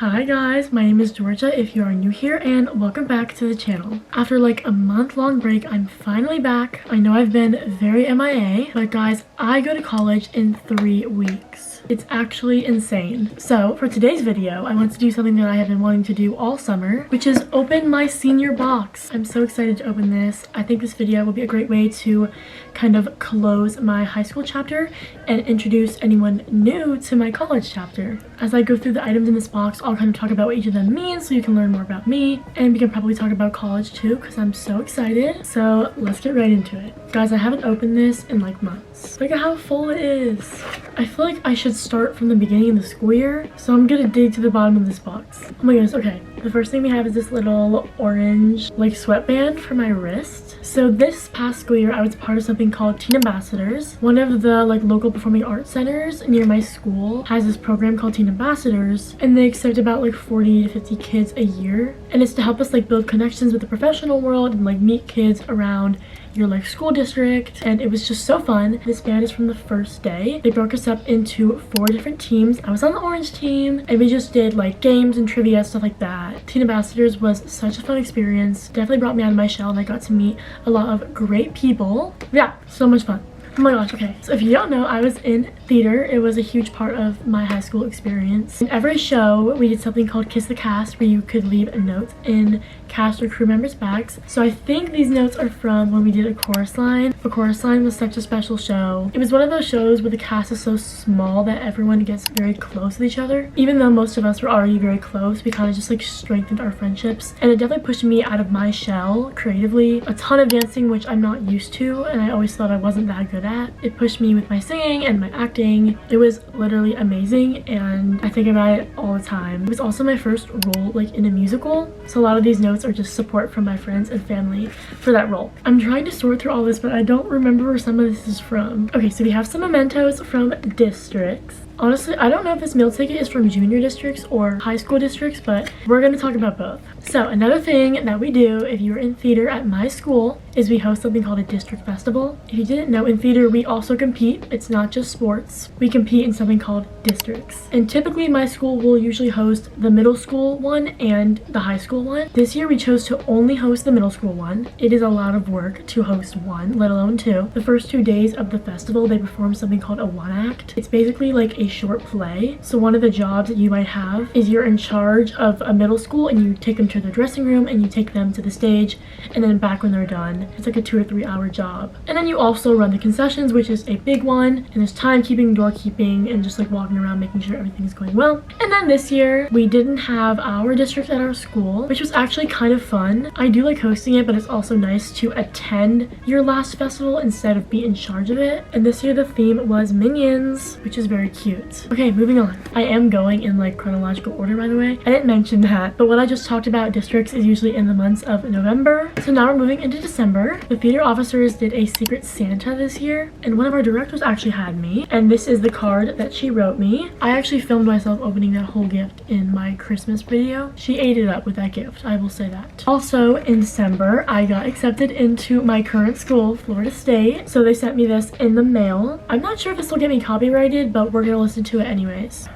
Hi guys, my name is Georgia if you are new here, and welcome back to the channel. After like a month-long break, I'm finally back. I know I've been very MIA, but guys, I go to college in 3 weeks. It's actually insane. So for today's video, I want to do something that I have been wanting to do all summer, which is open my senior box. I'm so excited to open this. I think this video will be a great way to kind of close my high school chapter and introduce anyone new to my college chapter. As I go through the items in this box, I'll kind of talk about what each of them means so you can learn more about me, and we can probably talk about college too because I'm so excited. So let's get right into it. Guys, I haven't opened this in like months. Look at how full it is. I feel like I should start from the beginning of the school year, so I'm gonna dig to the bottom of this box. Oh my goodness, okay. The first thing we have is this little orange like sweatband for my wrist. So this past school year, I was part of something called Teen Ambassadors. One of the like local performing arts centers near my school has this program called Teen Ambassadors, and they accept about like 40 to 50 kids a year, and it's to help us like build connections with the professional world and like meet kids around your like school district. And it was just so fun. This band is from the first day. They broke us up into 4 different teams. I was on the orange team, and we just did like games and trivia, stuff like that. Teen Ambassadors was such a fun experience. Definitely brought me out of my shell, and I got to meet a lot of great people. Yeah, so much fun. Oh my gosh, okay. So if you don't know, I was in theater. It was a huge part of my high school experience. In every show, we did something called Kiss the Cast, where you could leave a note in cast or crew members' bags. So I think these notes are from when we did A Chorus Line. A Chorus Line was such a special show. It was one of those shows where the cast is so small that everyone gets very close with each other. Even though most of us were already very close, we kind of just like strengthened our friendships. And it definitely pushed me out of my shell creatively. A ton of dancing, which I'm not used to, and I always thought I wasn't that good at. It pushed me with my singing and my acting. It was literally amazing, and I think about it all the time. It was also my first role like in a musical, so a lot of these notes are just support from my friends and family for that role. I'm trying to sort through all this, but I don't remember where some of this is from. Okay, so we have some mementos from districts. Honestly, I don't know if this meal ticket is from junior districts or high school districts, but we're going to talk about both. So another thing that we do if you're in theater at my school is we host something called a district festival. If you didn't know, in theater we also compete. It's not just sports. We compete in something called districts. And typically my school will usually host the middle school one and the high school one. This year we chose to only host the middle school one. It is a lot of work to host one, let alone 2. The first 2 days of the festival, they perform something called a one-act. It's basically like a short play. So one of the jobs that you might have is you're in charge of a middle school, and you take them to the dressing room and you take them to the stage and then back when they're done. It's like a 2 or 3 hour job. And then you also run the concessions, which is a big one, and there's timekeeping, doorkeeping, and just like walking around making sure everything's going well. And then this year we didn't have our district at our school, which was actually kind of fun. I do like hosting it, but it's also nice to attend your last festival instead of be in charge of it. And this year the theme was Minions, which is very cute. Okay, moving on. I am going in like chronological order, by the way. I didn't mention that, but what I just talked about, districts, is usually in the months of November. So now we're moving into December. The theater officers did a Secret Santa this year, and one of our directors actually had me, and this is the card that she wrote me. I actually filmed myself opening that whole gift in my Christmas video. She ate it up with that gift, I will say that. Also in December, I got accepted into my current school, Florida State, so they sent me this in the mail. I'm not sure if this will get me copyrighted, but we're gonna listen to it anyways.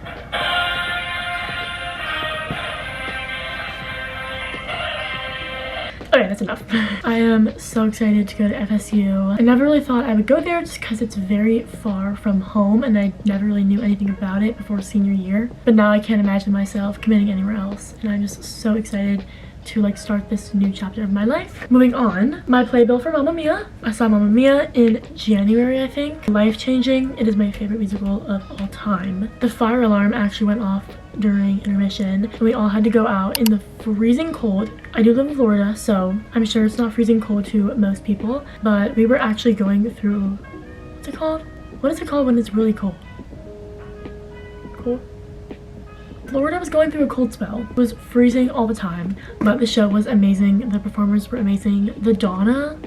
Okay, that's enough. I am so excited to go to FSU. I never really thought I would go there just because it's very far from home, and I never really knew anything about it before senior year. But now I can't imagine myself committing anywhere else, and I'm just so excited to like start this new chapter of my life. Moving on, my playbill for Mamma Mia. I saw Mamma Mia in January, I think. Life-changing. It is my favorite musical of all time. The fire alarm actually went off during intermission, and we all had to go out in the freezing cold. I do live in Florida, so I'm sure it's not freezing cold to most people, but we were actually going through, what's it called? What is it called when it's really cold? Cold? Florida was going through a cold spell. It was freezing all the time, but the show was amazing. The performers were amazing. The Donna,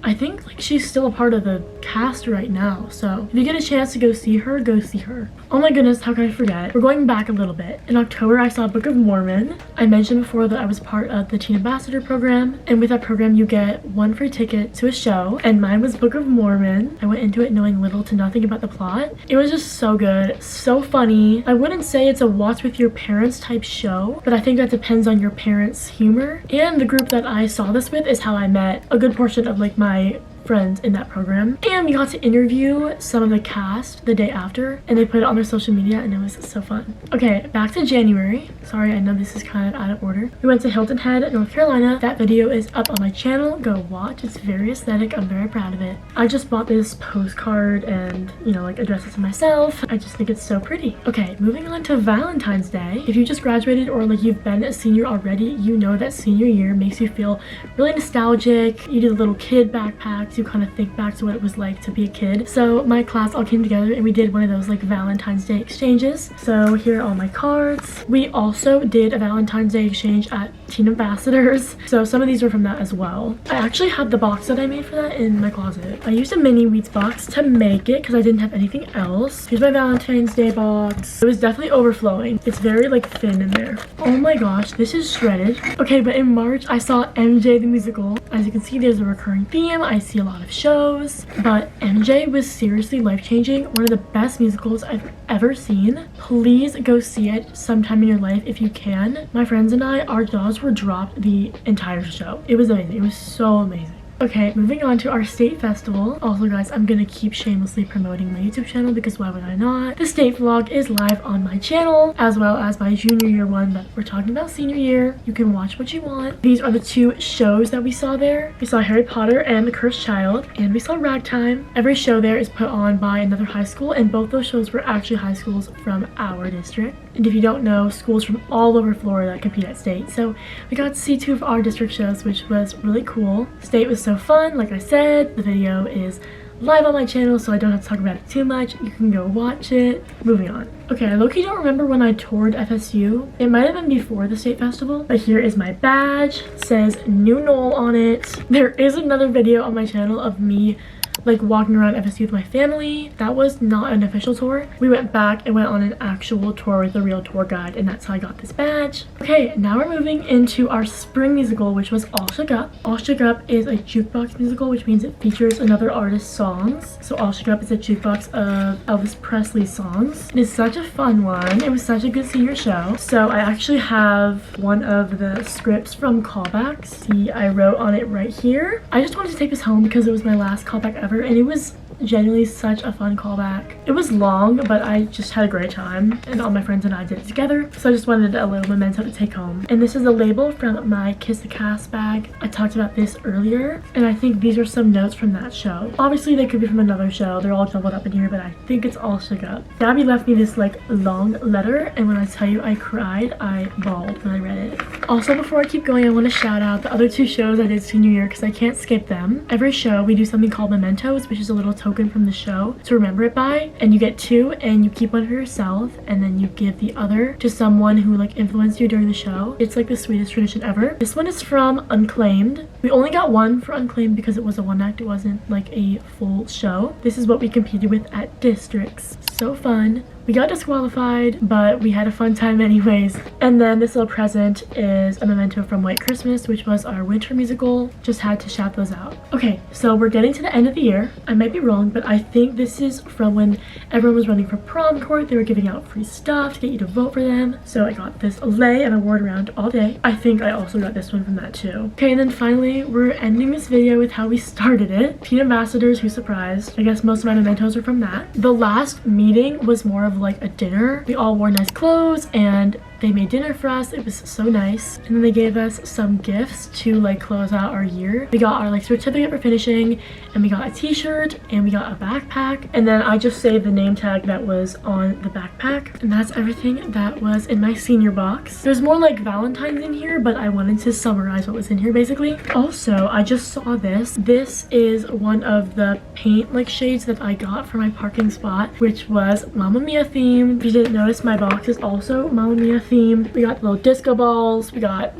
I think like she's still a part of the cast right now. So if you get a chance to go see her, go see her. Oh my goodness, how can I forget? We're going back a little bit. In October, I saw Book of Mormon. I mentioned before that I was part of the Teen Ambassador program, and with that program you get 1 free ticket to a show, and mine was Book of Mormon. I went into it knowing little to nothing about the plot. It was just so good, so funny. I wouldn't say it's a watch with your parents type show, but I think that depends on your parents' humor. And the group that I saw this with is how I met a good portion of like my friends in that program, and we got to interview some of the cast the day after, and they put it on their social media, and it was so fun. Okay, back to January. Sorry, I know this is kind of out of order. We went to Hilton Head, North Carolina. That video is up on my channel. Go watch. It's very aesthetic. I'm very proud of it. I just bought this postcard and, you know, like addressed it to myself. I just think it's so pretty. Okay, moving on to Valentine's Day. If you just graduated or like you've been a senior already, you know that senior year makes you feel really nostalgic. You do the little kid backpacks. You kind of think back to what it was like to be a kid. So my class all came together and we did one of those like Valentine's Day exchanges. So here are all my cards. We also did a Valentine's Day exchange at Teen Ambassadors. So some of these were from that as well. I actually have the box that I made for that in my closet. I used a mini Wheats box to make it because I didn't have anything else. Here's my Valentine's Day box. It was definitely overflowing. It's very like thin in there. Oh my gosh, this is shredded. Okay, but in March I saw MJ the musical. As you can see, there's a recurring theme. I see a lot of shows, but MJ was seriously life-changing. One of the best musicals I've ever seen. Please go see it sometime in your life if you can. My friends and I, our jaws were dropped the entire show. It was amazing. It was so amazing. Okay, moving on to our state festival. Also guys, I'm gonna keep shamelessly promoting my YouTube channel because why would I not? The state vlog is live on my channel, as well as my junior year one, but we're talking about senior year. You can watch what you want. These are the 2 shows that we saw there. We saw Harry Potter and the Cursed Child, and we saw Ragtime. Every show there is put on by another high school, and both those shows were actually high schools from our district. And if you don't know, schools from all over Florida compete at state. So we got to see 2 of our district shows, which was really cool. State was so fun. Like I said, the video is live on my channel, so I don't have to talk about it too much. You can go watch it. Moving on. Okay, I low-key don't remember when I toured FSU. It might have been before the state festival, but here is my badge. It says New Knoll on it. There is another video on my channel of me like walking around FSU with my family. That was not an official tour. We went back and went on an actual tour with a real tour guide, and that's how I got this badge. Okay, now we're moving into our spring musical, which was All Shook Up. All Shook Up is a jukebox musical, which means it features another artist's songs. So All Shook Up is a jukebox of Elvis Presley's songs. It is such a fun one. It was such a good senior show. So I actually have one of the scripts from callbacks. See, I wrote on it right here. I just wanted to take this home because it was my last callback ever, and it was genuinely such a fun callback. It was long, but I just had a great time, and all my friends and I did it together, so I just wanted a little memento to take home. And this is a label from my Kiss the Cast bag. I talked about this earlier, and I think these are some notes from that show. Obviously they could be from another show, they're all jumbled up in here, but I think it's All Shook Up. Gabby left me this like long letter, and when I tell you I cried, I bawled when I read it. Also, before I keep going, I want to shout out the other 2 shows I did senior year because I can't skip them. Every show we do something called mementos, which is a little token from the show to remember it by, and you get 2 and you keep one for yourself, and then you give the other to someone who like influenced you during the show. It's like the sweetest tradition ever. This one is from Unclaimed. We only got 1 for Unclaimed because it was a 1-act. It wasn't like a full show. This is what we competed with at districts. So fun. We got disqualified, but we had a fun time anyways. And then this little present is a memento from White Christmas, which was our winter musical. Just had to shout those out. Okay, so we're getting to the end of the year. I might be wrong, but I think this is from when everyone was running for prom court. They were giving out free stuff to get you to vote for them. So I got this lei and I wore it around all day. I think I also got this one from that too. Okay, and then finally, we're ending this video with how we started it. Teen Ambassadors, who surprised? I guess most of my mementos are from that. The last meeting was more of like a dinner. We all wore nice clothes and they made dinner for us. It was so nice. And then they gave us some gifts to like close out our year. We got our like certificate for finishing, and we got a t-shirt, and we got a backpack. And then I just saved the name tag that was on the backpack. And that's everything that was in my senior box. There's more like Valentine's in here, but I wanted to summarize what was in here basically. Also, I just saw this. This is one of the paint like shades that I got for my parking spot, which was Mamma Mia themed. If you didn't notice, my box is also Mamma Mia themed. We got little disco balls, we got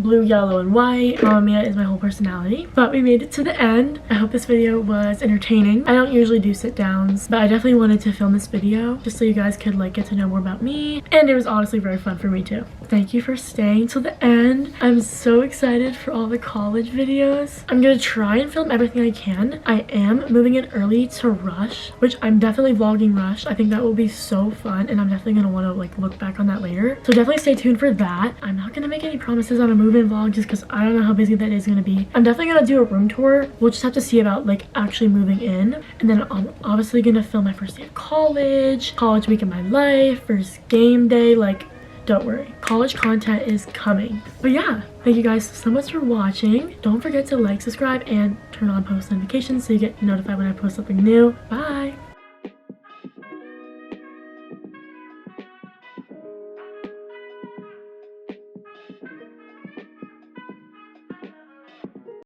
blue, yellow, and white. Mamma Mia is my whole personality. But we made it to the end. I hope this video was entertaining. I don't usually do sit downs, but I definitely wanted to film this video just so you guys could like get to know more about me. And it was honestly very fun for me too. Thank you for staying till the end. I'm so excited for all the college videos. I'm gonna try and film everything I can. I am moving in early to Rush, which I'm definitely vlogging Rush. I think that will be so fun, and I'm definitely gonna want to like look back on that later. So definitely stay tuned for that. I'm not gonna make any promises on a move-in vlog just because I don't know how busy that is gonna be. I'm definitely gonna do a room tour. We'll just have to see about like actually moving in. And then I'm obviously gonna film my first day of college week of my life, first game day. Like, don't worry, college content is coming. But yeah, thank you guys so much for watching. Don't forget to like, subscribe, and turn on post notifications so you get notified when I post something new. Bye.